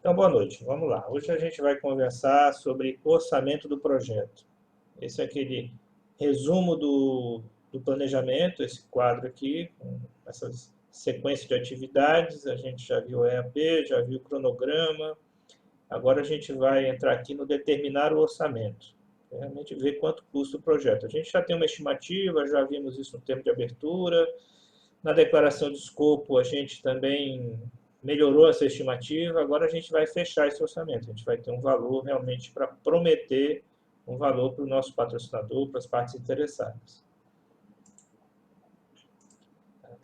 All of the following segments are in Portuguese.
Então, boa noite. Vamos lá. Hoje a gente vai conversar sobre orçamento do projeto. Esse é aquele resumo do planejamento, esse quadro aqui, com essas sequências de atividades. A gente já viu o EAP, já viu o cronograma. Agora a gente vai entrar aqui no determinar o orçamento. Realmente ver quanto custa o projeto. A gente já tem uma estimativa, já vimos isso no termo de abertura. Na declaração de escopo, a gente também melhorou essa estimativa, agora a gente vai fechar esse orçamento, a gente vai ter um valor realmente para prometer um valor para o nosso patrocinador, para as partes interessadas.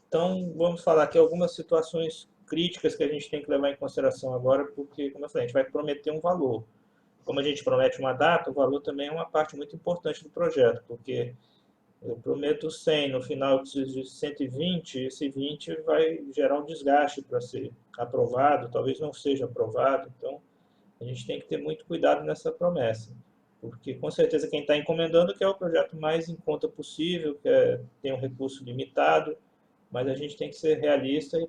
Então, vamos falar aqui algumas situações críticas que a gente tem que levar em consideração agora, porque, como eu falei, a gente vai prometer um valor. Como a gente promete uma data, o valor também é uma parte muito importante do projeto, porque eu prometo 100, no final eu preciso de 120, esse 20 vai gerar um desgaste para ser aprovado, talvez não seja aprovado, então a gente tem que ter muito cuidado nessa promessa, porque com certeza quem está encomendando quer o projeto mais em conta possível, quer ter um recurso limitado, mas a gente tem que ser realista,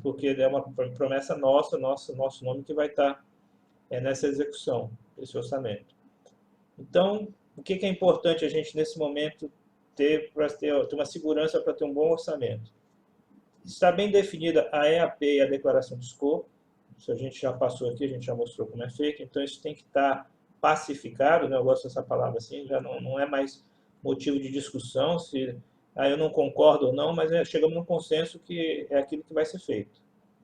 porque é uma promessa nossa, nosso nome que vai estar nessa execução, esse orçamento. Então, o que é importante a gente nesse momento ter para ter uma segurança para ter um bom orçamento? Está bem definida a EAP e a declaração de escopo, isso a gente já passou aqui, a gente já mostrou como é feito, então isso tem que estar pacificado, né? Eu gosto dessa palavra assim, já não é mais motivo de discussão, se eu não concordo ou não, mas chegamos num consenso que é aquilo que vai ser feito.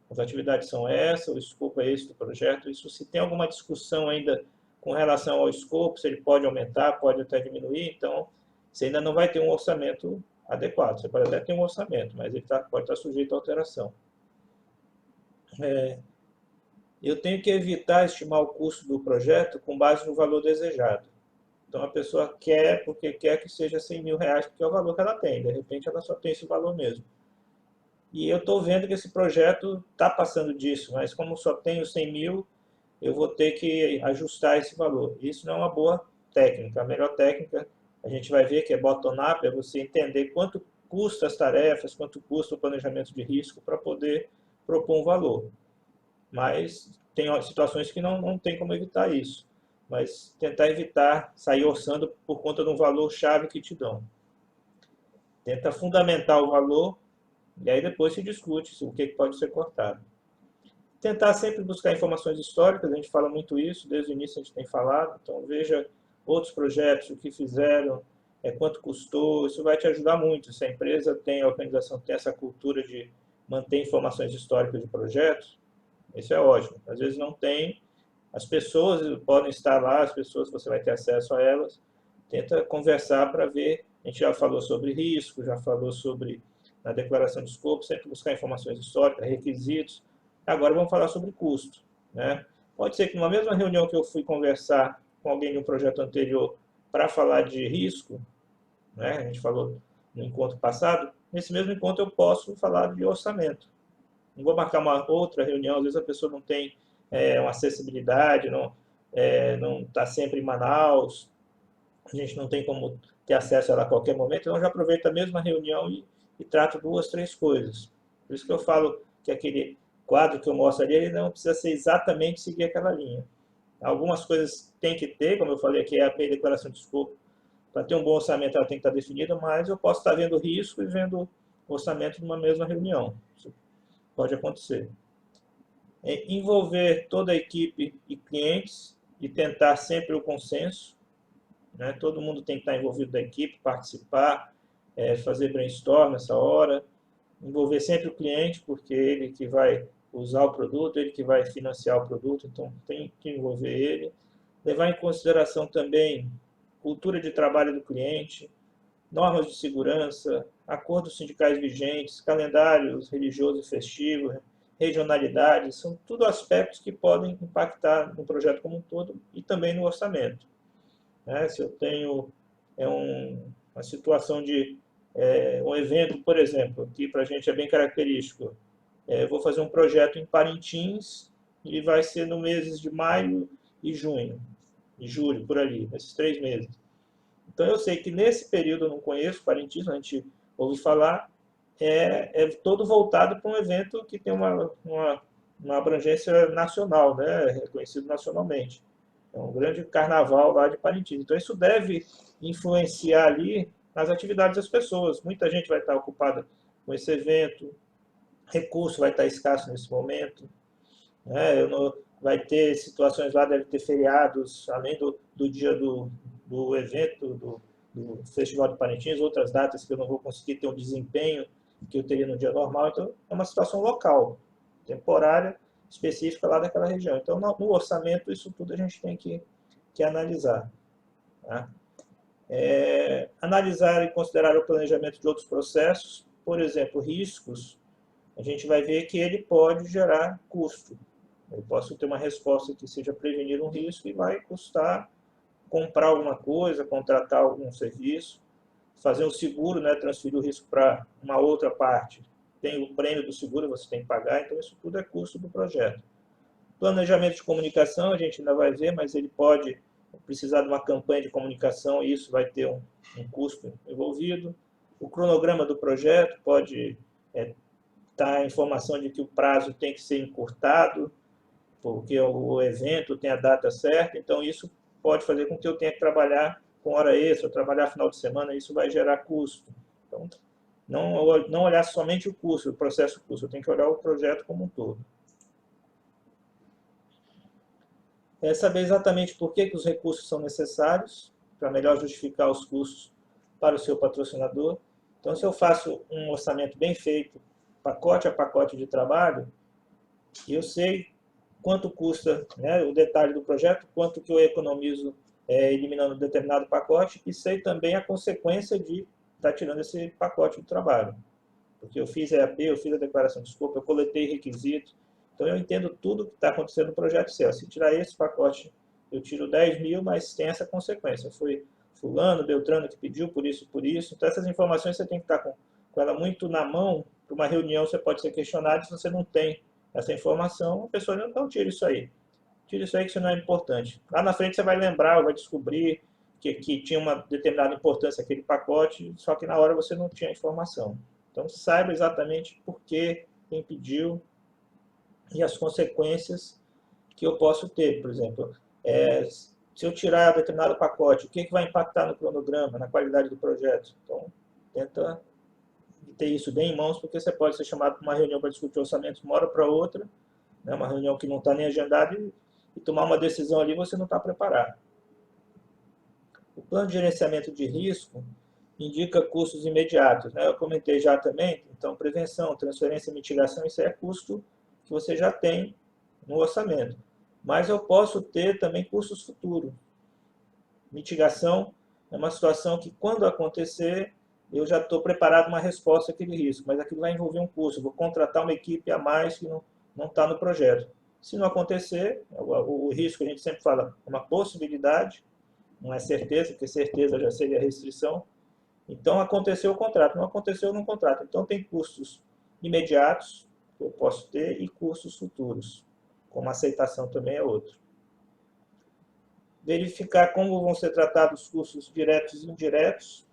As atividades são essas, o escopo é esse do projeto, isso se tem alguma discussão ainda com relação ao escopo, se ele pode aumentar, pode até diminuir, então você ainda não vai ter um orçamento adequado. Você pode até ter um orçamento, mas ele pode estar sujeito a alteração. Eu tenho que evitar estimar o custo do projeto com base no valor desejado. Então, a pessoa quer, porque quer que seja 100 mil reais, porque é o valor que ela tem. De repente, ela só tem esse valor mesmo. E eu estou vendo que esse projeto está passando disso, mas como só tenho 100 mil, eu vou ter que ajustar esse valor. Isso não é uma boa técnica. A melhor técnica, a gente vai ver que é bottom-up, é você entender quanto custa as tarefas, quanto custa o planejamento de risco para poder propor um valor. Mas tem situações que não tem como evitar isso. Mas tentar evitar sair orçando por conta de um valor-chave que te dão. Tenta fundamentar o valor e aí depois se discute o que pode ser cortado. Tentar sempre buscar informações históricas, a gente fala muito isso, desde o início a gente tem falado, então veja outros projetos, o que fizeram, quanto custou, isso vai te ajudar muito. Se a empresa tem, a organização tem essa cultura de manter informações históricas de projetos, isso é ótimo. Às vezes não tem, as pessoas podem estar lá, as pessoas você vai ter acesso a elas, tenta conversar para ver, a gente já falou sobre risco, já falou sobre na declaração de escopo, sempre buscar informações históricas, requisitos. Agora vamos falar sobre custo, né? Pode ser que numa mesma reunião que eu fui conversar com alguém de um projeto anterior para falar de risco, né? A gente falou no encontro passado, nesse mesmo encontro eu posso falar de orçamento. Não vou marcar uma outra reunião, às vezes a pessoa não tem uma acessibilidade, não está sempre em Manaus, a gente não tem como ter acesso a ela a qualquer momento, então eu já aproveito a mesma reunião e trato duas, três coisas. Por isso que eu falo que aquele quadro que eu mostro ali, ele não precisa ser exatamente seguir aquela linha. Algumas coisas tem que ter, como eu falei aqui, é a declaração de escopo. Para ter um bom orçamento, ela tem que estar definida, mas eu posso estar vendo risco e vendo orçamento numa mesma reunião. Isso pode acontecer. Envolver toda a equipe e clientes e tentar sempre o consenso, né? Todo mundo tem que estar envolvido da equipe, participar, fazer brainstorm nessa hora, envolver sempre o cliente, porque ele que vai usar o produto, ele que vai financiar o produto, então tem que envolver ele. Levar em consideração também cultura de trabalho do cliente, normas de segurança, acordos sindicais vigentes, calendários religioso e festivo, regionalidade, são tudo aspectos que podem impactar no projeto como um todo e também no orçamento. Se eu tenho uma situação de um evento, por exemplo, que para a gente é bem característico, eu vou fazer um projeto em Parintins e vai ser no meses de maio e junho, e julho, por ali, nesses 3 meses. Então eu sei que nesse período eu não conheço Parintins, a gente ouve falar, todo voltado para um evento que tem uma uma abrangência nacional, né, reconhecido nacionalmente. É um grande carnaval lá de Parintins. Então, isso deve influenciar ali nas atividades das pessoas. Muita gente vai estar ocupada com esse evento, recurso vai estar escasso nesse momento, né? Vai ter situações lá, deve ter feriados, além do dia do evento, do Festival de Parintins, outras datas que eu não vou conseguir ter um desempenho que eu teria no dia normal. Então, é uma situação local, temporária, específica lá daquela região. Então, no orçamento, isso tudo a gente tem que analisar. Tá? Analisar e considerar o planejamento de outros processos, por exemplo, riscos, a gente vai ver que ele pode gerar custo. Eu posso ter uma resposta que seja prevenir um risco e vai custar comprar alguma coisa, contratar algum serviço, fazer um seguro, né, transferir o risco para uma outra parte. Tem o prêmio do seguro, você tem que pagar, então isso tudo é custo do projeto. Planejamento de comunicação, a gente ainda vai ver, mas ele pode precisar de uma campanha de comunicação e isso vai ter um custo envolvido. O cronograma do projeto pode estar a informação de que o prazo tem que ser encurtado, porque o evento tem a data certa, então isso pode fazer com que eu tenha que trabalhar com hora extra, trabalhar final de semana, isso vai gerar custo. Então, não olhar somente o custo, o processo custo, eu tenho que olhar o projeto como um todo. É saber exatamente por que os recursos são necessários, para melhor justificar os custos para o seu patrocinador. Então, se eu faço um orçamento bem feito, pacote a pacote de trabalho, eu sei quanto custa, né, o detalhe do projeto, quanto que eu economizo eliminando determinado pacote, e sei também a consequência de estar tirando esse pacote do trabalho. Porque eu fiz EAP, eu fiz a declaração de escopo, eu coletei requisitos, então eu entendo tudo que está acontecendo no projeto CEL. Se tirar esse pacote, eu tiro 10 mil, mas tem essa consequência. Foi fulano, Beltrano que pediu por isso, por isso. Então essas informações você tem que estar com ela muito na mão. Para uma reunião você pode ser questionado se você não tem essa informação, a pessoa não tira isso aí. Tira isso aí que isso não é importante. Lá na frente você vai lembrar, vai descobrir que tinha uma determinada importância aquele pacote, só que na hora você não tinha informação. Então saiba exatamente por que, quem pediu e as consequências que eu posso ter. Por exemplo, se eu tirar determinado pacote, o que vai impactar no cronograma, na qualidade do projeto? Então, tenta ter isso bem em mãos, porque você pode ser chamado para uma reunião para discutir orçamento de uma hora para outra, né, uma reunião que não está nem agendada, e tomar uma decisão ali você não está preparado. O plano de gerenciamento de risco indica custos imediatos, né? Eu comentei já também, então prevenção, transferência e mitigação, isso é custo que você já tem no orçamento. Mas eu posso ter também custos futuros. Mitigação é uma situação que, quando acontecer, eu já estou preparado uma resposta àquele risco, mas aquilo vai envolver um custo. Eu vou contratar uma equipe a mais que não está no projeto. Se não acontecer, o risco, a gente sempre fala, é uma possibilidade, não é certeza, porque certeza já seria restrição. Então, aconteceu o contrato, não aconteceu, não contrato. Então, tem custos imediatos que eu posso ter e custos futuros, como aceitação também é outro. Verificar como vão ser tratados os custos diretos e indiretos.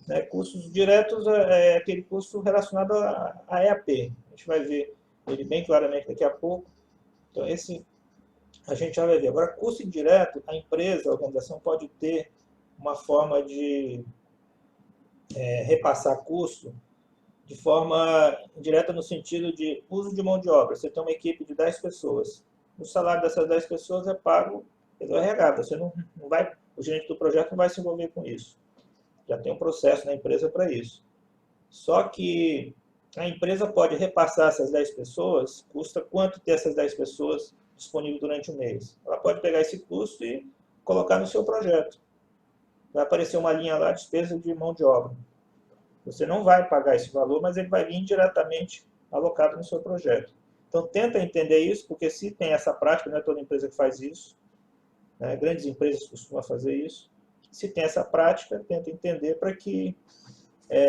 Né? Custos diretos é aquele custo relacionado a EAP. A gente vai ver ele bem claramente daqui a pouco. Então, esse a gente já vai ver. Agora, custo indireto, a empresa, a organização pode ter uma forma de repassar custo de forma direta no sentido de uso de mão de obra. Você tem uma equipe de 10 pessoas. O salário dessas 10 pessoas é pago pelo RH. Você não vai, o gerente do projeto não vai se envolver com isso. Já tem um processo na empresa para isso. Só que a empresa pode repassar essas 10 pessoas, custa quanto ter essas 10 pessoas disponível durante o mês. Ela pode pegar esse custo e colocar no seu projeto. Vai aparecer uma linha lá, despesa de mão de obra. Você não vai pagar esse valor, mas ele vai vir diretamente alocado no seu projeto. Então, tenta entender isso, porque se tem essa prática, não é toda empresa que faz isso, né? Grandes empresas costumam fazer isso. Se tem essa prática, tenta entender para que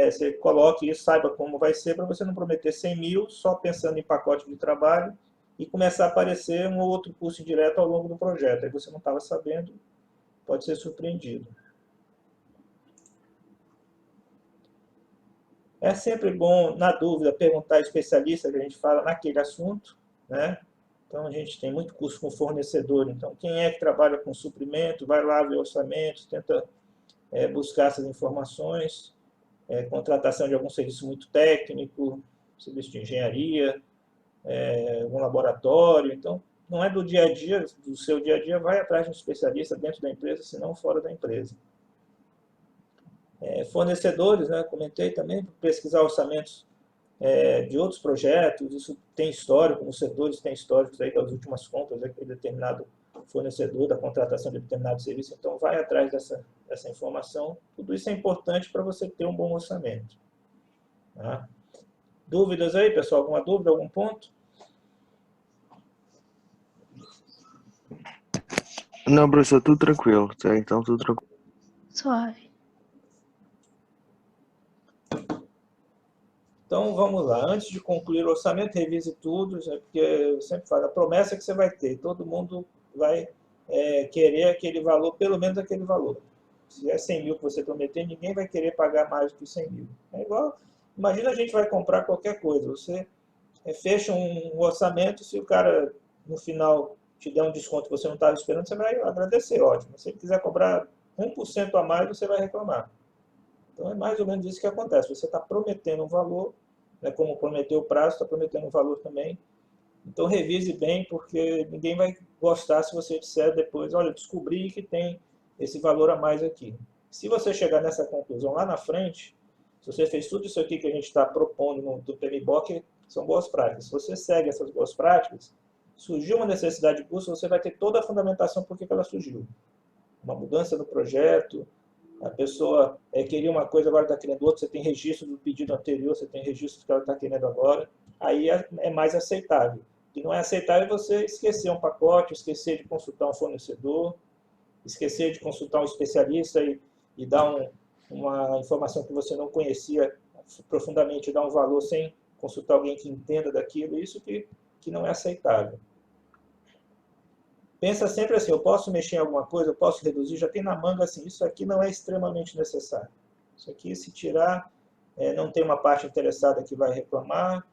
você coloque isso, saiba como vai ser, para você não prometer 100 mil só pensando em pacote de trabalho e começar a aparecer um ou outro custo indireto ao longo do projeto. Aí você não estava sabendo, pode ser surpreendido. É sempre bom, na dúvida, perguntar a especialista que a gente fala naquele assunto, né? Então, a gente tem muito custo com fornecedor. Então, quem é que trabalha com suprimento, vai lá ver orçamentos, tenta buscar essas informações, contratação de algum serviço muito técnico, serviço de engenharia, algum laboratório. Então, não é do dia a dia, do seu dia a dia, vai atrás de um especialista dentro da empresa, se não fora da empresa. Fornecedores, né, comentei também, pesquisar orçamentos de outros projetos, isso tem histórico, nos setores tem históricos aí das últimas compras de determinado fornecedor, da contratação de determinado serviço, então vai atrás dessa informação. Tudo isso é importante para você ter um bom orçamento. Tá? Dúvidas aí, pessoal? Alguma dúvida, algum ponto? Não, professor, tudo tranquilo. Então, tudo tranquilo. Suave. Então, vamos lá. Antes de concluir o orçamento, revise tudo, porque eu sempre falo, a promessa que você vai ter, todo mundo vai querer aquele valor, pelo menos aquele valor. Se é 100 mil que você prometer, ninguém vai querer pagar mais do que 100 mil. É igual, imagina a gente vai comprar qualquer coisa, você fecha um orçamento, se o cara, no final, te der um desconto que você não estava esperando, você vai agradecer, ótimo. Se ele quiser cobrar 1% a mais, você vai reclamar. Então, é mais ou menos isso que acontece. Você está prometendo um valor, né, como prometeu o prazo, está prometendo um valor também. Então, revise bem, porque ninguém vai gostar se você disser depois, olha, descobri que tem esse valor a mais aqui. Se você chegar nessa conclusão lá na frente, se você fez tudo isso aqui que a gente está propondo no PMBOK, são boas práticas. Se você segue essas boas práticas, surgiu uma necessidade de custo, você vai ter toda a fundamentação por que ela surgiu. Uma mudança no projeto, a pessoa queria uma coisa, agora está querendo outra, você tem registro do pedido anterior, você tem registro do que ela está querendo agora, aí é mais aceitável. O que não é aceitável é você esquecer um pacote, esquecer de consultar um fornecedor, esquecer de consultar um especialista e dar uma informação que você não conhecia profundamente, dar um valor sem consultar alguém que entenda daquilo, isso que não é aceitável. Pensa sempre assim, eu posso mexer em alguma coisa, eu posso reduzir, já tem na manga assim, isso aqui não é extremamente necessário. Isso aqui, se tirar, não tem uma parte interessada que vai reclamar,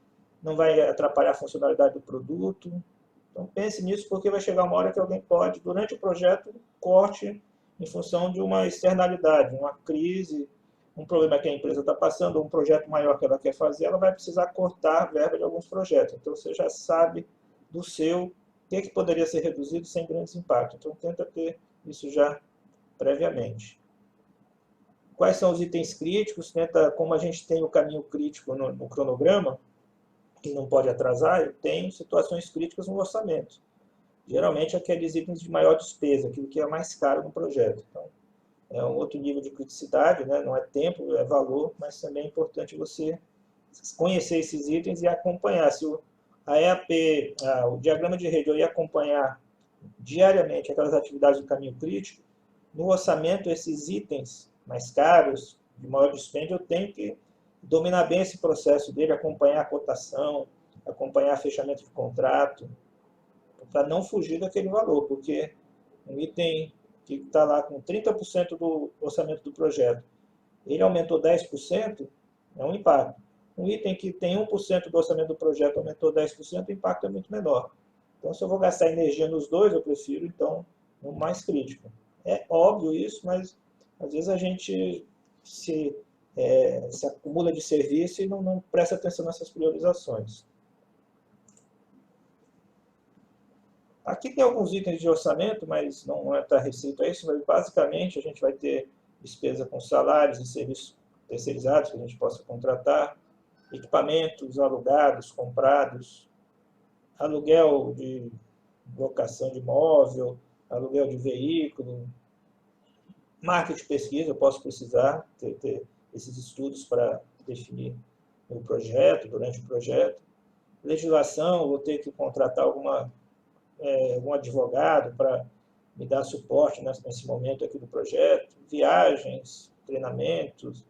não vai atrapalhar a funcionalidade do produto. Então pense nisso, porque vai chegar uma hora que alguém pode, durante o projeto, corte em função de uma externalidade, uma crise, um problema que a empresa está passando, um projeto maior que ela quer fazer, ela vai precisar cortar a verba de alguns projetos. Então você já sabe do seu o que poderia ser reduzido sem grandes impactos. Então, tenta ter isso já previamente. Quais são os itens críticos? Tenta, como a gente tem o caminho crítico no cronograma, que não pode atrasar, eu tenho situações críticas no orçamento. Geralmente, aqueles itens de maior despesa, aquilo que é mais caro no projeto. Então, é um outro nível de criticidade, né? Não é tempo, é valor, mas também é importante você conhecer esses itens e acompanhar. Se a EAP, o diagrama de rede, eu ia acompanhar diariamente aquelas atividades do caminho crítico, no orçamento, esses itens mais caros, de maior dispêndio, eu tenho que dominar bem esse processo dele, acompanhar a cotação, acompanhar fechamento de contrato, para não fugir daquele valor, porque um item que está lá com 30% do orçamento do projeto, ele aumentou 10%, é um impacto. Um item que tem 1% do orçamento do projeto aumentou 10%, o impacto é muito menor. Então, se eu vou gastar energia nos dois, eu prefiro, então, no mais crítico. É óbvio isso, mas às vezes a gente se acumula de serviço e não presta atenção nessas priorizações. Aqui tem alguns itens de orçamento, mas não está restrito a isso, mas basicamente a gente vai ter despesa com salários e serviços terceirizados que a gente possa contratar, equipamentos alugados, comprados, aluguel de locação de imóvel, aluguel de veículo, marketing e pesquisa, eu posso precisar ter esses estudos para definir o projeto, durante o projeto. Legislação, vou ter que contratar algum advogado para me dar suporte nesse momento aqui do projeto. Viagens, treinamentos,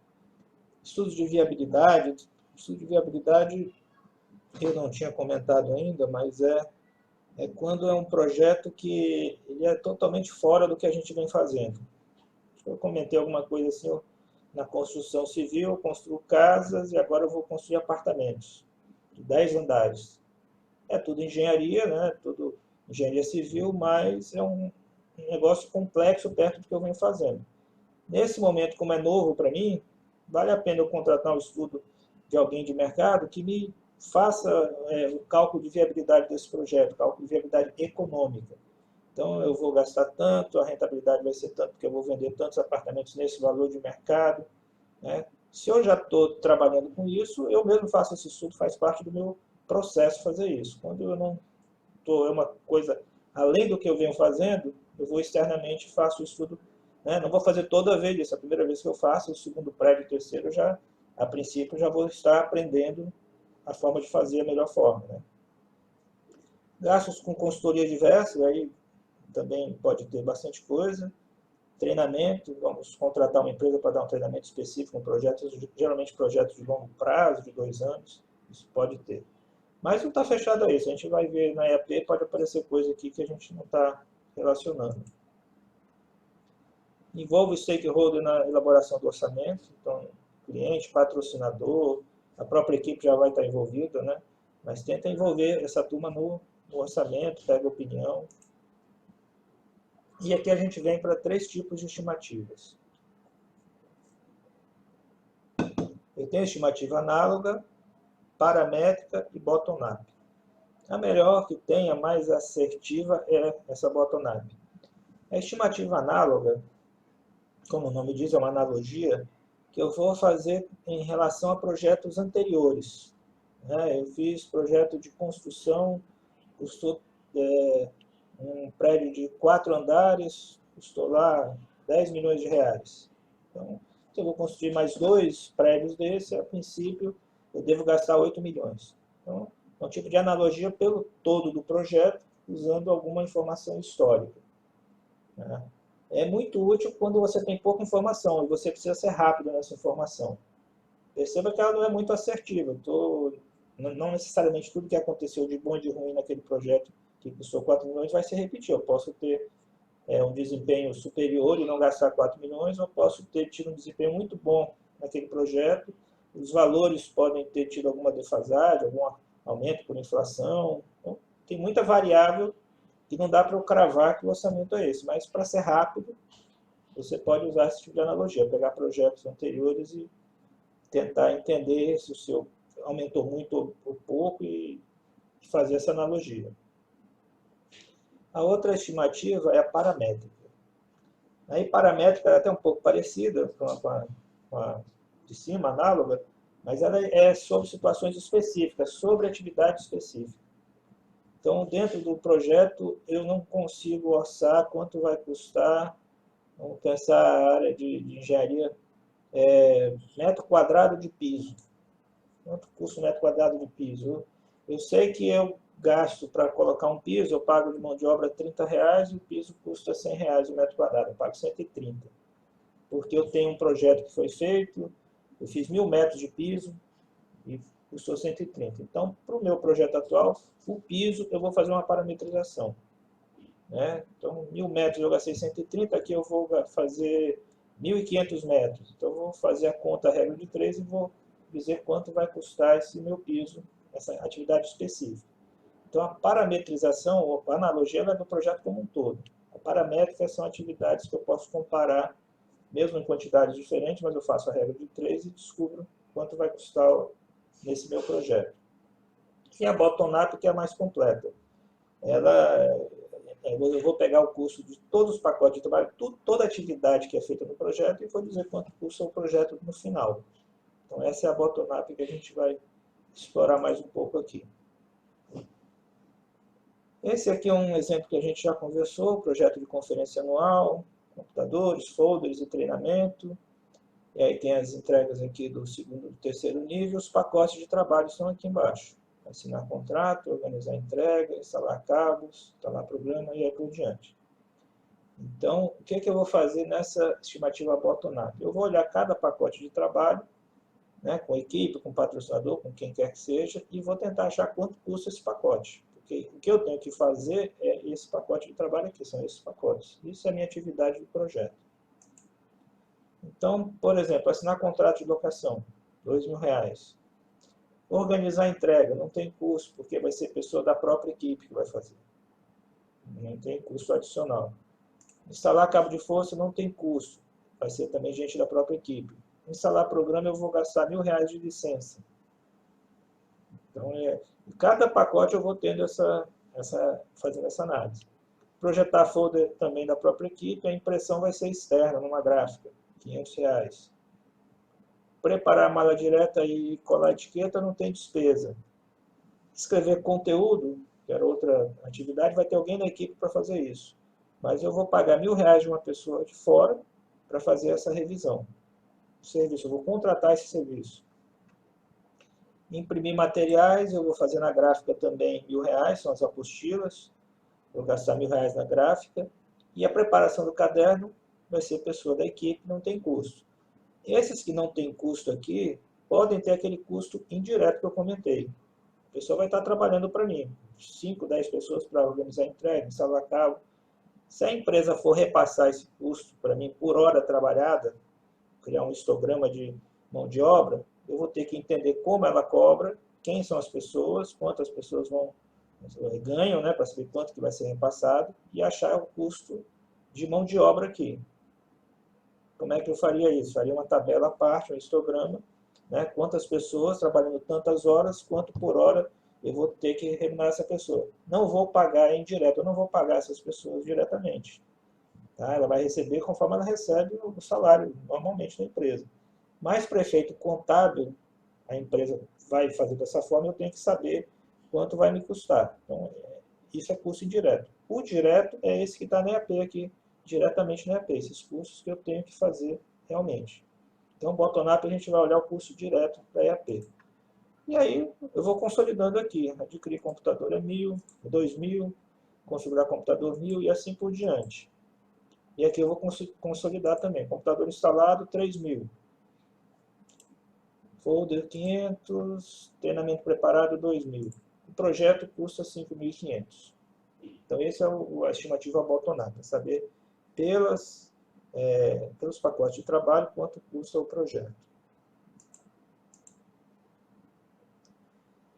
estudos de viabilidade. Estudo de viabilidade eu não tinha comentado ainda, mas é quando é um projeto que ele é totalmente fora do que a gente vem fazendo. Eu comentei alguma coisa assim, na construção civil, eu construo casas e agora eu vou construir apartamentos de 10 andares. É tudo engenharia, né? Tudo engenharia civil, mas é um negócio complexo perto do que eu venho fazendo. Nesse momento, como é novo para mim, vale a pena eu contratar um estudo de alguém de mercado que me faça o cálculo de viabilidade desse projeto, cálculo de viabilidade econômica. Então, eu vou gastar tanto, a rentabilidade vai ser tanto, porque eu vou vender tantos apartamentos nesse valor de mercado, né? Se eu já estou trabalhando com isso, eu mesmo faço esse estudo, faz parte do meu processo fazer isso. Quando eu não estou, é uma coisa além do que eu venho fazendo, eu vou externamente e faço o estudo, né? Não vou fazer toda vez isso, a primeira vez que eu faço, o segundo prédio, o terceiro, já, a princípio, já vou estar aprendendo a forma de fazer a melhor forma, né? Gastos com consultoria diversas, aí também pode ter bastante coisa. Treinamento, vamos contratar uma empresa para dar um treinamento específico em projetos, geralmente projetos de longo prazo, de 2 anos, isso pode ter. Mas não está fechado a isso, a gente vai ver na EAP, pode aparecer coisa aqui que a gente não está relacionando. Envolve o stakeholder na elaboração do orçamento, então cliente, patrocinador, a própria equipe já vai estar envolvida, né? Mas tenta envolver essa turma no orçamento, pega opinião. E aqui a gente vem para 3 tipos de estimativas. Eu tenho estimativa análoga, paramétrica e bottom-up. A melhor que tem, a mais assertiva, é essa bottom-up. A estimativa análoga, como o nome diz, é uma analogia que eu vou fazer em relação a projetos anteriores. Eu fiz projeto de construção, custou um prédio de 4 andares, custou lá 10 milhões de reais. Então, se eu vou construir mais 2 prédios desse, a princípio, eu devo gastar 8 milhões. Então, é um tipo de analogia pelo todo do projeto, usando alguma informação histórica. É muito útil quando você tem pouca informação e você precisa ser rápido nessa informação. Perceba que ela não é muito assertiva. Não necessariamente tudo que aconteceu de bom e de ruim naquele projeto que custou 4 milhões vai se repetir. Eu posso ter um desempenho superior e não gastar 4 milhões, ou posso ter tido um desempenho muito bom naquele projeto, os valores podem ter tido alguma defasagem, algum aumento por inflação. Então, tem muita variável que não dá para eu cravar que o orçamento é esse, mas para ser rápido, você pode usar esse tipo de analogia, pegar projetos anteriores e tentar entender se o seu aumentou muito ou pouco e fazer essa analogia. A outra estimativa é a paramétrica. Aí, paramétrica é até um pouco parecida com a de cima, análoga, mas ela é sobre situações específicas, sobre atividade específica. Então, dentro do projeto, eu não consigo orçar quanto vai custar, vamos pensar a área de engenharia, metro quadrado de piso. Quanto custa um metro quadrado de piso? Eu sei que eu gasto para colocar um piso, eu pago de mão de obra R$30 e o piso custa R$100 o metro quadrado, eu pago 130. Porque eu tenho um projeto que foi feito, eu fiz 1.000 metros de piso e custou 130. Então, para o meu projeto atual, o piso eu vou fazer uma parametrização. Então, 1.000 metros eu gastei 130, aqui eu vou fazer 1.500 metros. Então, eu vou fazer a conta, a regra de 3 e vou dizer quanto vai custar esse meu piso, essa atividade específica. Então, a parametrização, ou a analogia, ela é do projeto como um todo. A paramétrica são atividades que eu posso comparar, mesmo em quantidades diferentes, mas eu faço a regra de 3 e descubro quanto vai custar nesse meu projeto. E a bottom-up, que é a mais completa. Eu vou pegar o custo de todos os pacotes de trabalho, toda atividade que é feita no projeto, e vou dizer quanto custa o projeto no final. Então, essa é a bottom-up que a gente vai explorar mais um pouco aqui. Esse aqui é um exemplo que a gente já conversou, projeto de conferência anual, computadores, folders e treinamento. E aí tem as entregas aqui do segundo e terceiro nível, os pacotes de trabalho estão aqui embaixo. Assinar contrato, organizar entrega, instalar cabos, instalar programa e aí por diante. Então, o que é que eu vou fazer nessa estimativa bottom-up? Eu vou olhar cada pacote de trabalho, com equipe, com patrocinador, com quem quer que seja, e vou tentar achar quanto custa esse pacote. Porque o que eu tenho que fazer é esse pacote de trabalho aqui, são esses pacotes. Isso é a minha atividade do projeto. Então, por exemplo, assinar contrato de locação, R$2.000. Organizar a entrega, não tem custo, porque vai ser pessoa da própria equipe que vai fazer. Não tem custo adicional. Instalar cabo de força não tem custo, vai ser também gente da própria equipe. Instalar programa eu vou gastar R$1.000 de licença. Então, cada pacote eu vou tendo fazendo essa análise. Projetar folder também da própria equipe, a impressão vai ser externa, numa gráfica, R$500. Preparar a mala direta e colar a etiqueta não tem despesa. Escrever conteúdo, que era outra atividade, vai ter alguém da equipe para fazer isso. Mas eu vou pagar R$1.000 de uma pessoa de fora para fazer essa revisão. Serviço, eu vou contratar esse serviço. Imprimir materiais, eu vou fazer na gráfica também R$1.000, são as apostilas. Vou gastar R$1.000 na gráfica. E a preparação do caderno vai ser pessoa da equipe, não tem custo. Esses que não têm custo aqui, podem ter aquele custo indireto que eu comentei. A pessoa vai estar trabalhando para mim. 5, 10 pessoas para organizar a entrega, instalar cabo. Se a empresa for repassar esse custo para mim por hora trabalhada, criar um histograma de mão de obra, eu vou ter que entender como ela cobra, quem são as pessoas, quantas pessoas ganham, né, para saber quanto que vai ser repassado, e achar o custo de mão de obra aqui. Como é que eu faria isso? Faria uma tabela à parte, um histograma, né, quantas pessoas trabalhando tantas horas, quanto por hora eu vou ter que remunerar essa pessoa. Não vou pagar indireto, eu não vou pagar essas pessoas diretamente. Tá? Ela vai receber conforme ela recebe o salário normalmente da empresa. Mas para efeito contábil, a empresa vai fazer dessa forma, eu tenho que saber quanto vai me custar. Então, isso é custo indireto. O direto é esse que está na EAP aqui, diretamente na EAP, esses custos que eu tenho que fazer realmente. Então, bottom-up, a gente vai olhar o custo direto da EAP. E aí, eu vou consolidando aqui. Adquirir computador é 1.000, 2.000, configurar computador 1.000 e assim por diante. E aqui eu vou consolidar também. Computador instalado, 3.000. Folder 500, treinamento preparado 2.000. O projeto custa 5.500. Então, esse é a estimativa bottom-up, saber pelos pacotes de trabalho quanto custa o projeto.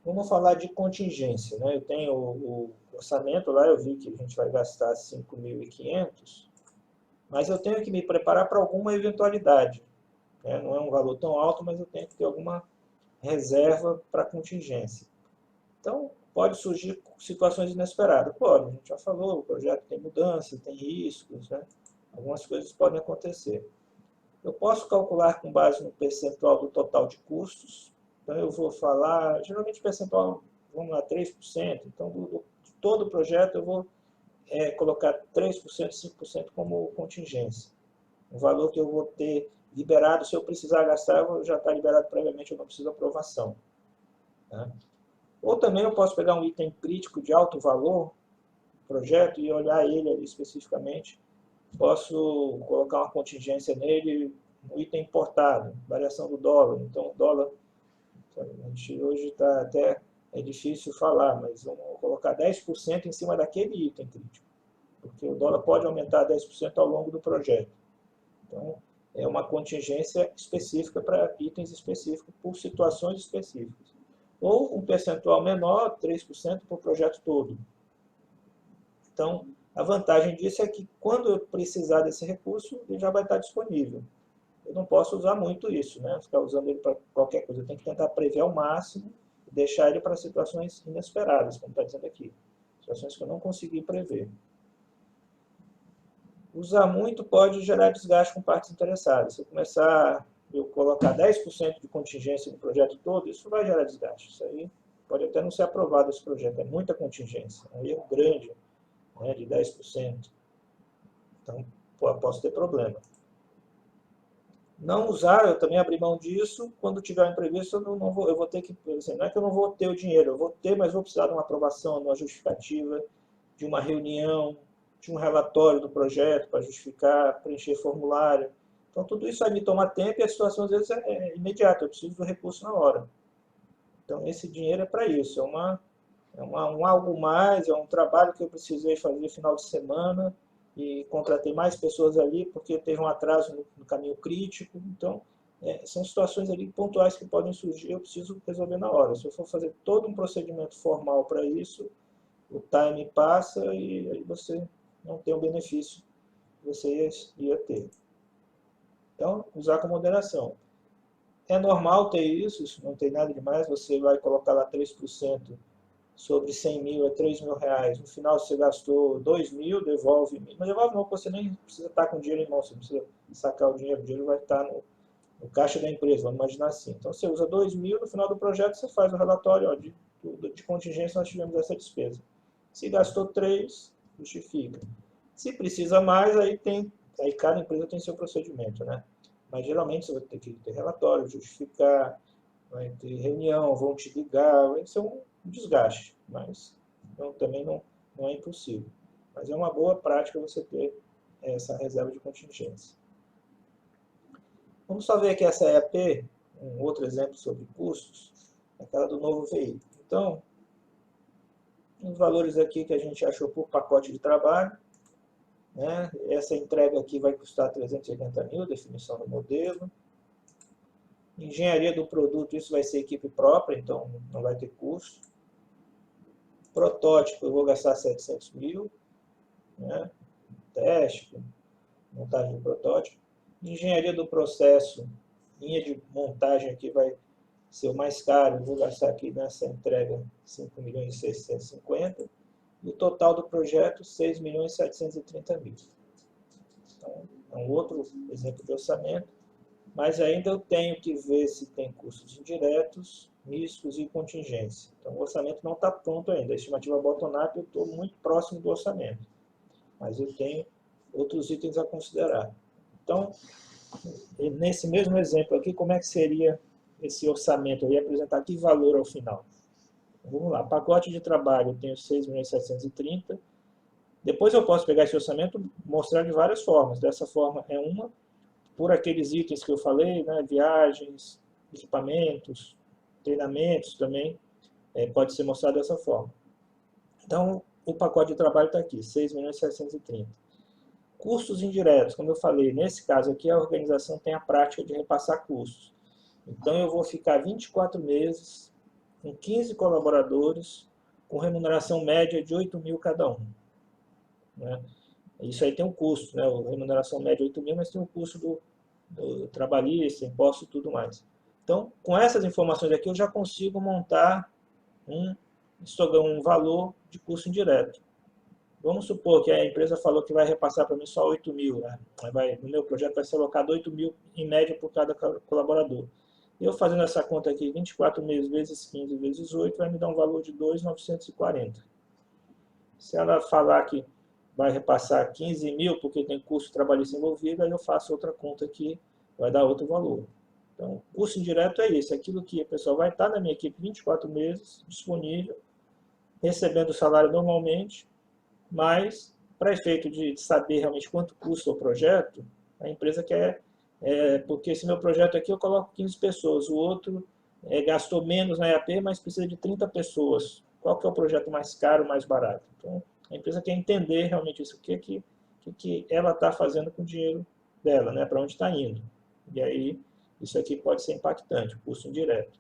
Vamos falar de contingência, né? Eu tenho o orçamento lá, eu vi que a gente vai gastar 5.500, mas eu tenho que me preparar para alguma eventualidade. Não é um valor tão alto, mas eu tenho que ter alguma reserva para contingência. Então, pode surgir situações inesperadas. Pode, a gente já falou, o projeto tem mudança, tem riscos, né? Algumas coisas podem acontecer. Eu posso calcular com base no percentual do total de custos. Então, eu vou falar, geralmente percentual, vamos lá, 3%. Então, de todo o projeto, eu vou colocar 3%, 5% como contingência. O valor que eu vou ter liberado, se eu precisar gastar, já está liberado previamente, eu não preciso de aprovação. Tá? Ou também eu posso pegar um item crítico de alto valor, projeto, e olhar ele ali especificamente. Posso colocar uma contingência nele, um item importado, variação do dólar. Então, o dólar, a gente hoje está até, é difícil falar, mas vamos colocar 10% em cima daquele item crítico, porque o dólar pode aumentar 10% ao longo do projeto. Então, é uma contingência específica para itens específicos, por situações específicas. Ou um percentual menor, 3% para o projeto todo. Então, a vantagem disso é que quando eu precisar desse recurso, ele já vai estar disponível. Eu não posso usar muito isso, né? Ficar usando ele para qualquer coisa. Eu tenho que tentar prever ao máximo e deixar ele para situações inesperadas, como está dizendo aqui. Situações que eu não consegui prever. Usar muito pode gerar desgaste com partes interessadas. Se eu começar a colocar 10% de contingência no projeto todo, isso vai gerar desgaste. Isso aí pode até não ser aprovado esse projeto. É muita contingência. É um erro grande, né, de 10%. Então, posso ter problema. Não usar, eu também abri mão disso. Quando tiver um imprevisto, eu vou ter que... Assim, não é que eu não vou ter o dinheiro, eu vou ter, mas vou precisar de uma aprovação, de uma justificativa, de uma reunião, de um relatório do projeto para justificar, preencher formulário. Então, tudo isso vai me tomar tempo e a situação, às vezes, é imediata. Eu preciso do recurso na hora. Então, esse dinheiro é para isso. Um algo mais, é um trabalho que eu precisei fazer no final de semana e contratei mais pessoas ali porque teve um atraso no caminho crítico. Então, São situações ali pontuais que podem surgir, eu preciso resolver na hora. Se eu for fazer todo um procedimento formal para isso, o time passa e aí você não tem o benefício que você ia ter. Então, usar com moderação. É normal ter isso não tem nada demais, você vai colocar lá 3% sobre 100 mil, é 3 mil reais. No final você gastou 2 mil, devolve. Mas devolve não, você nem precisa estar com o dinheiro em mão, você não precisa sacar o dinheiro vai estar no caixa da empresa, vamos imaginar assim. Então você usa 2 mil, no final do projeto você faz o relatório, ó, de contingência nós tivemos essa despesa. Se gastou 3, justifica. Se precisa mais, aí cada empresa tem seu procedimento, né? Mas geralmente você vai ter que ter relatório, justificar, vai ter reunião, vão te ligar, vai ser um desgaste, mas também não é impossível. Mas é uma boa prática você ter essa reserva de contingência. Vamos só ver aqui essa EAP, um outro exemplo sobre custos, aquela do novo veículo. Então, os valores aqui que a gente achou por pacote de trabalho, né? Essa entrega aqui vai custar 380 mil, definição do modelo. Engenharia do produto, isso vai ser equipe própria, então não vai ter custo. Protótipo, eu vou gastar 700 mil, né? Teste, montagem do protótipo. Engenharia do processo, linha de montagem aqui vai ser o mais caro, eu vou gastar aqui nessa entrega 5.650.000. E o total do projeto, 6.730.000. Então, é um outro exemplo de orçamento, mas ainda eu tenho que ver se tem custos indiretos, riscos e contingência. Então, o orçamento não está pronto ainda. A estimativa bottom-up eu estou muito próximo do orçamento, mas eu tenho outros itens a considerar. Então, nesse mesmo exemplo aqui, como é que seria esse orçamento? Eu ia apresentar que valor ao final. Vamos lá, pacote de trabalho, eu tenho 6.730.000. Depois eu posso pegar esse orçamento e mostrar de várias formas. Dessa forma é uma, por aqueles itens que eu falei, né, viagens, equipamentos, treinamentos também, pode ser mostrado dessa forma. Então, o pacote de trabalho está aqui, 6.730.000. Custos indiretos, como eu falei, nesse caso aqui a organização tem a prática de repassar custos. Então eu vou ficar 24 meses com 15 colaboradores, com remuneração média de 8 mil cada um. Né? Isso aí tem um custo, né? A remuneração média é 8 mil, mas tem o custo do trabalhista, imposto e tudo mais. Então, com essas informações aqui, eu já consigo montar um valor de custo indireto. Vamos supor que a empresa falou que vai repassar para mim só 8 mil. Né? No meu projeto vai ser alocado 8 mil em média por cada colaborador. Eu fazendo essa conta aqui, 24 meses vezes 15 vezes 8, vai me dar um valor de 2.940. Se ela falar que vai repassar 15 mil porque tem custo trabalhista envolvido, aí eu faço outra conta aqui, vai dar outro valor. Então, custo indireto é isso, aquilo que a pessoa vai estar na minha equipe 24 meses, disponível, recebendo o salário normalmente, mas, para efeito de saber realmente quanto custa o projeto, a empresa quer, porque esse meu projeto aqui eu coloco 15 pessoas, o outro gastou menos na EAP, mas precisa de 30 pessoas. Qual que é o projeto mais caro, mais barato? Então, a empresa quer entender realmente isso, o que ela está fazendo com o dinheiro dela, né? Para onde está indo. E aí, isso aqui pode ser impactante, custo indireto.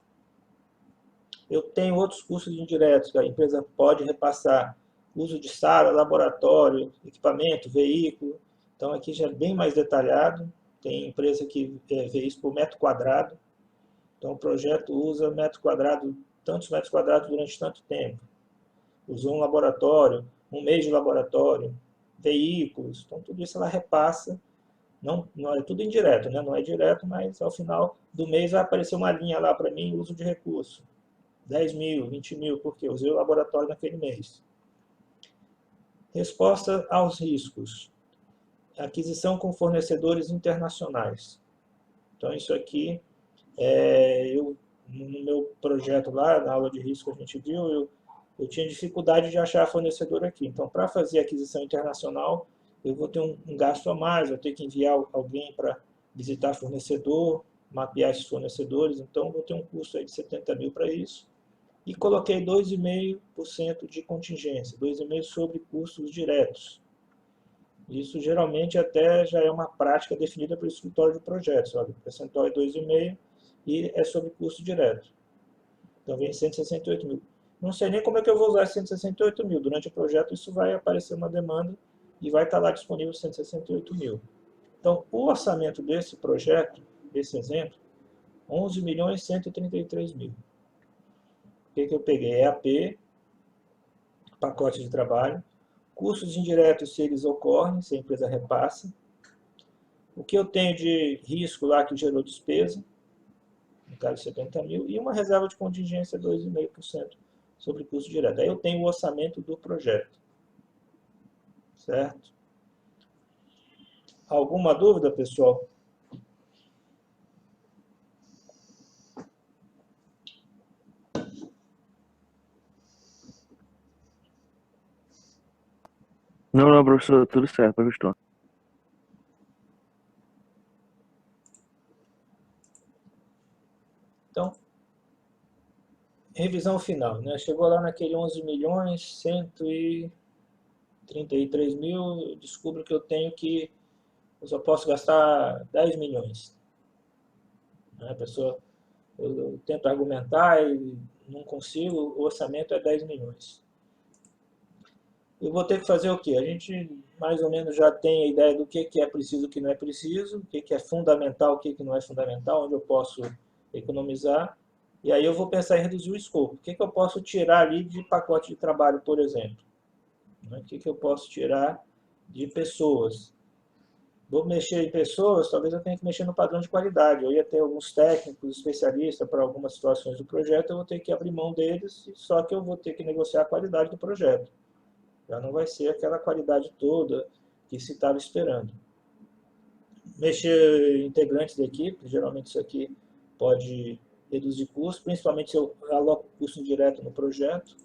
Eu tenho outros custos indiretos que a empresa pode repassar. Uso de sala, laboratório, equipamento, veículo. Então, aqui já é bem mais detalhado. Tem empresa que vê isso por metro quadrado. Então, o projeto usa metro quadrado, tantos metros quadrados durante tanto tempo. Usou um laboratório, um mês de laboratório, veículos. Então, tudo isso ela repassa. Não é tudo indireto, né? Não é direto, mas ao final do mês vai aparecer uma linha lá para mim, uso de recurso. 10 mil, 20 mil, porque eu usei o laboratório naquele mês. Resposta aos riscos. Aquisição com fornecedores internacionais. Então, isso aqui, no meu projeto lá, na aula de risco a gente viu, eu tinha dificuldade de achar fornecedor aqui. Então, para fazer aquisição internacional, eu vou ter um gasto a mais, vou ter que enviar alguém para visitar fornecedor, mapear esses fornecedores, então vou ter um custo aí de 70 mil para isso. E coloquei 2,5% de contingência, 2,5% sobre custos diretos. Isso geralmente até já é uma prática definida pelo escritório de projetos. Olha, o percentual é 2,5% e é sobre custo direto. Então vem 168 mil. Não sei nem como é que eu vou usar 168 mil. Durante o projeto isso vai aparecer uma demanda e vai estar lá disponível 168 mil. Então o orçamento desse projeto, desse exemplo, 11 milhões 133 mil. O que eu peguei? EAP, pacote de trabalho, custos indiretos se eles ocorrem, se a empresa repassa, o que eu tenho de risco lá que gerou despesa, no caso 70 mil, e uma reserva de contingência 2,5% sobre custo direto. Aí eu tenho o orçamento do projeto. Certo? Alguma dúvida, pessoal? Não, professor, tudo certo, professor. Então, revisão final, né? Chegou lá naquele 11 milhões 133 mil, descubro que eu só posso gastar 10 milhões. A pessoa, eu tento argumentar e não consigo, o orçamento é 10 milhões. Eu vou ter que fazer o quê? A gente mais ou menos já tem a ideia do que é preciso e o que não é preciso, o que é fundamental, o que não é fundamental, onde eu posso economizar. E aí eu vou pensar em reduzir o escopo. O que eu posso tirar ali de pacote de trabalho, por exemplo? O que eu posso tirar de pessoas? Vou mexer em pessoas, talvez eu tenha que mexer no padrão de qualidade. Eu ia ter alguns técnicos, especialistas para algumas situações do projeto, eu vou ter que abrir mão deles, só que eu vou ter que negociar a qualidade do projeto. Já não vai ser aquela qualidade toda que se estava esperando. Mexer integrantes da equipe, geralmente isso aqui pode reduzir custos, principalmente se eu aloco custo direto no projeto.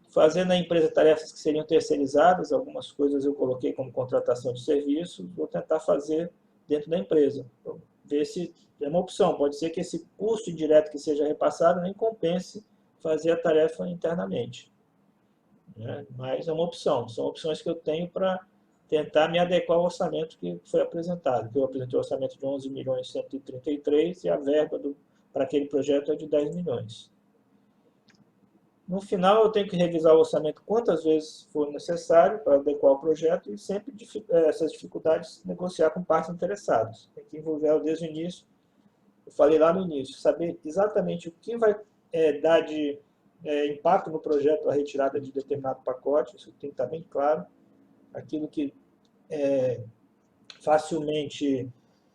Fazer na empresa tarefas que seriam terceirizadas, algumas coisas eu coloquei como contratação de serviço, vou tentar fazer dentro da empresa. Então, ver se é uma opção, pode ser que esse custo indireto que seja repassado nem compense fazer a tarefa internamente. Né? Mas é uma opção, são opções que eu tenho para tentar me adequar ao orçamento que foi apresentado. Eu apresentei o orçamento de 11 milhões 133 e a verba para aquele projeto é de 10 milhões. No final, eu tenho que revisar o orçamento quantas vezes for necessário para adequar o projeto e sempre essas dificuldades negociar com partes interessadas. Tem que envolver desde o início, eu falei lá no início, saber exatamente o que vai dar de impacto no projeto a retirada de determinado pacote, isso tem que estar bem claro. Aquilo que é facilmente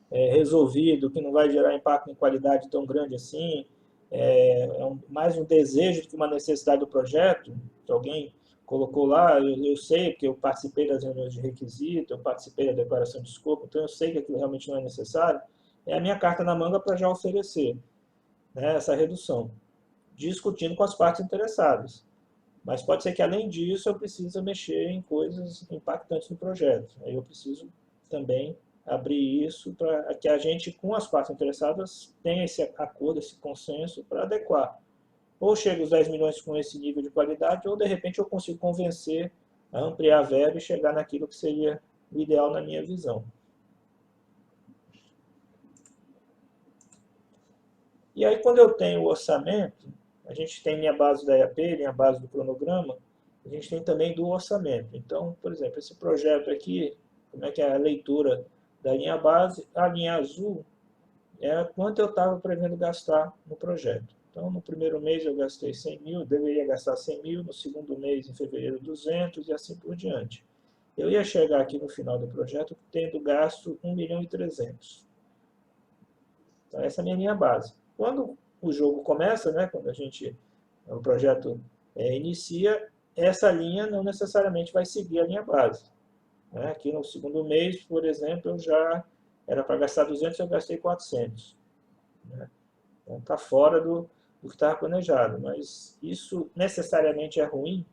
resolvido, que não vai gerar impacto em qualidade tão grande assim, mais um desejo do que uma necessidade do projeto, que alguém colocou lá, eu sei, porque eu participei das reuniões de requisito, eu participei da declaração de escopo, então eu sei que aquilo realmente não é necessário, é a minha carta na manga para já oferecer, né, essa redução, discutindo com as partes interessadas. Mas pode ser que, além disso, eu precise mexer em coisas impactantes no projeto. Aí eu preciso também abrir isso para que a gente, com as partes interessadas, tenha esse acordo, esse consenso para adequar. Ou chega os 10 milhões com esse nível de qualidade, ou de repente eu consigo convencer a ampliar a verba e chegar naquilo que seria o ideal na minha visão. E aí, quando eu tenho o orçamento, a gente tem minha base da EAP, minha base do cronograma, a gente tem também do orçamento. Então, por exemplo, esse projeto aqui, como é que é a leitura da linha base, a linha azul é quanto eu estava prevendo gastar no projeto. Então, no primeiro mês eu gastei 100 mil, deveria gastar 100 mil, no segundo mês, em fevereiro, 200 e assim por diante. Eu ia chegar aqui no final do projeto tendo gasto 1 milhão e 300. Então, essa é a minha linha base. Quando o jogo começa, né, quando o projeto inicia, essa linha não necessariamente vai seguir a linha base. Né? Aqui no segundo mês, por exemplo, eu já era para gastar 200, eu gastei 400. Né? Então está fora do que estava planejado. Mas isso necessariamente é ruim?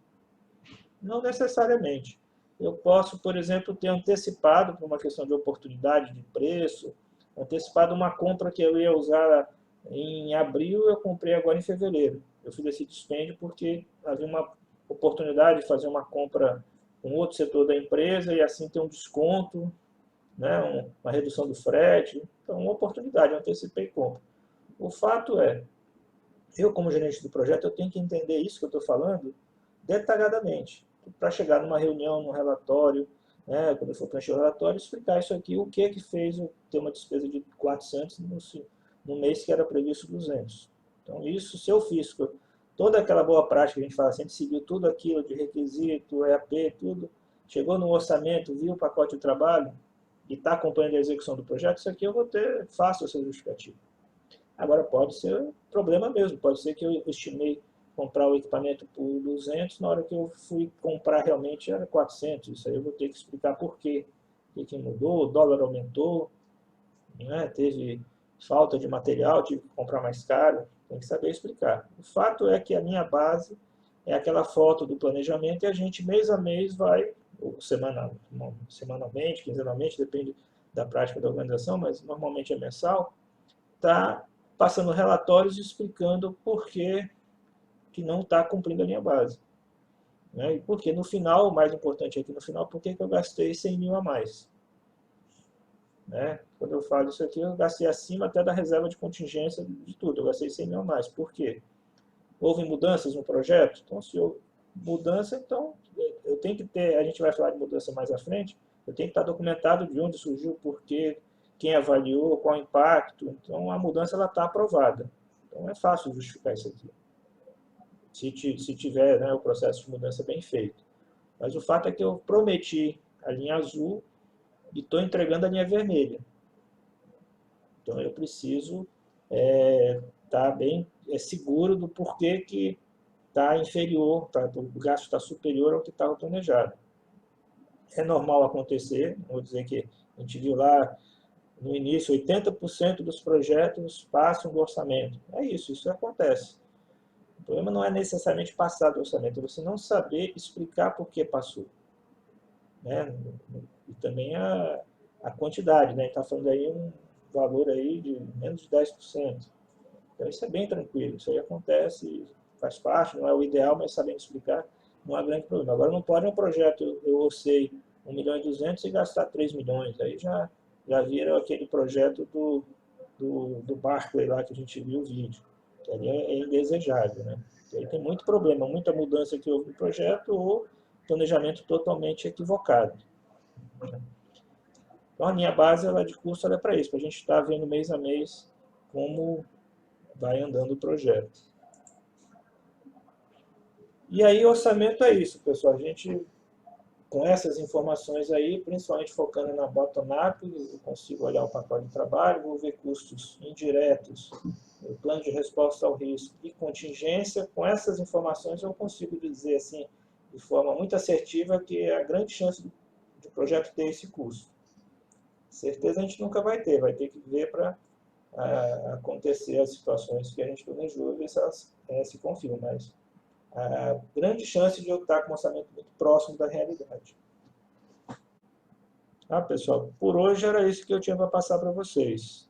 Não necessariamente. Eu posso, por exemplo, ter antecipado, por uma questão de oportunidade de preço, antecipado uma compra que eu ia usar em abril, eu comprei agora em fevereiro. Eu fiz esse dispêndio porque havia uma oportunidade de fazer uma compra com outro setor da empresa e assim ter um desconto, né, uma redução do frete. Então, uma oportunidade, eu antecipei compra. O fato é, eu como gerente do projeto, eu tenho que entender isso que eu estou falando detalhadamente, para chegar numa reunião, num relatório, né, quando eu for preencher o relatório, explicar isso aqui, o que fez eu ter uma despesa de 400 no mês que era previsto 200. Então, isso, se eu fiz toda aquela boa prática que a gente fala, se a gente seguiu tudo aquilo de requisito, EAP, tudo, chegou no orçamento, viu o pacote de trabalho e está acompanhando a execução do projeto, isso aqui eu vou ter fácil essa justificativa. Agora, pode ser problema mesmo, pode ser que eu estimei comprar o equipamento por 200, na hora que eu fui comprar realmente era 400, isso aí eu vou ter que explicar por quê. O que mudou, o dólar aumentou, né? Teve falta de material, tive que comprar mais caro, tem que saber explicar. O fato é que a minha base é aquela foto do planejamento e a gente mês a mês vai, ou semanalmente, quinzenalmente, depende da prática da organização, mas normalmente é mensal, está passando relatórios explicando por que não está cumprindo a linha base. Né? E porque no final, o mais importante aqui no final, por que eu gastei 100 mil a mais? Né? Quando eu falo isso aqui, eu gastei acima até da reserva de contingência de tudo. Eu gastei 100 mil a mais. Por quê? Houve mudanças no projeto? Então, se houve mudança, então eu tenho que ter, a gente vai falar de mudança mais à frente, eu tenho que estar documentado de onde surgiu, por quê, quem avaliou, qual o impacto. Então, a mudança está aprovada. Então, é fácil justificar isso aqui. Se tiver, né, o processo de mudança bem feito. Mas o fato é que eu prometi a linha azul e estou entregando a linha vermelha. Então, eu preciso estar bem seguro do porquê que está inferior, o gasto está superior ao que estava planejado. É normal acontecer, vou dizer que a gente viu lá no início, 80% dos projetos passam do orçamento. É isso acontece. O problema não é necessariamente passar do orçamento, é você não saber explicar por que passou. Né? E também a quantidade, né? A gente está falando aí um valor aí de menos de 10%. Então isso é bem tranquilo, isso aí acontece, faz parte, não é o ideal, mas sabendo explicar, não há grande problema. Agora não pode um projeto, eu orcei 1 milhão e 200 e gastar 3 milhões, aí já vira aquele projeto do Barclay lá que a gente viu o vídeo, que ali é indesejável, né? E aí tem muito problema, muita mudança que houve no projeto ou planejamento totalmente equivocado. Então a minha base ela de curso é para isso, para a gente estar vendo mês a mês como vai andando o projeto. E aí orçamento é isso, pessoal. A gente, com essas informações aí, principalmente focando na bottom-up, eu consigo olhar o pacote de trabalho, vou ver custos indiretos, o plano de resposta ao risco e contingência. Com essas informações eu consigo dizer assim, de forma muito assertiva, que é a grande chance do projeto ter esse custo. Certeza a gente nunca vai ter que ver para acontecer as situações que a gente planejou e ver se elas se confirmam, mas a grande chance de eu estar com um orçamento muito próximo da realidade. Pessoal, por hoje era isso que eu tinha para passar para vocês.